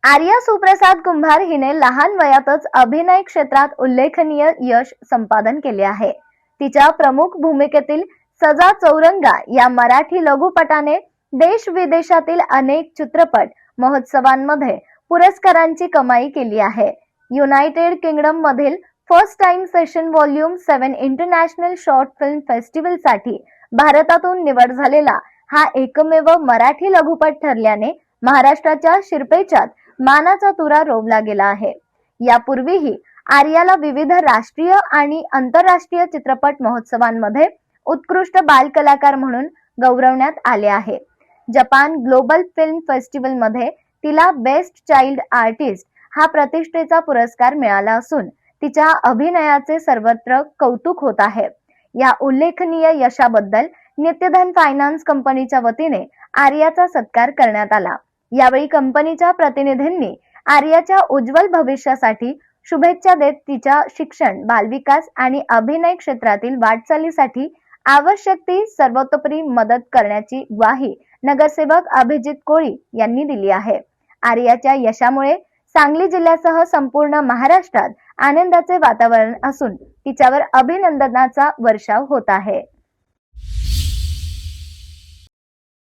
आर्या सुप्रसाद कुंभार हिने लहान वयातच अभिनय क्षेत्रात उल्लेखनीय यश संपादन केले आहे. तिच्या प्रमुख भूमिकेतील सजा चौरंगा या मराठी लघुपटाने देश विदेशातील अनेक चित्रपट महोत्सवांमध्ये पुरस्कारांची कमाई केली आहे. युनायटेड किंगडम मधील first time session volume 7 international short film festival साठी भारतातून निवड झालेला हा एकमेव मराठी लघुपट ठरल्याने महाराष्ट्राच्या शिरपेचात मानाचा तुरा रोवला गेला आहे. यापूर्वीही आर्याला विविध राष्ट्रीय आणि आंतरराष्ट्रीय चित्रपट महोत्सवांमध्ये उत्कृष्ट बाल कलाकार म्हणून गौरवण्यात आले आहे. जपान ग्लोबल फिल्म फेस्टिवल मध्ये तिला बेस्ट चाइल्ड आर्टिस्ट हा प्रतिष्ठेचा पुरस्कार मिळाला असून तिच्या अभिनयाचे सर्वत्र कौतुक होत आहे. या उल्लेखनीय यशाबद्दल नित्यधन फायनान्स कंपनीच्या वतीने आर्याचा सत्कार करण्यात आला. यावेळी कंपनीच्या प्रतिनिधींनी आर्याच्या उज्ज्वल भविष्यासाठी शुभेच्छा देत तिच्या शिक्षण, बालविकास आणि अभिनय क्षेत्रातील वाटचालीसाठी आवश्यक ती सर्वतोपरी मदत करण्याची ग्वाही नगरसेवक अभिजित कोळी यांनी दिली आहे. आर्याच्या यशामुळे सांगली जिल्ह्यासह संपूर्ण महाराष्ट्रात आनंदाचे वातावरण असून तिच्यावर अभिनंदनाचा वर्षाव होत आहे.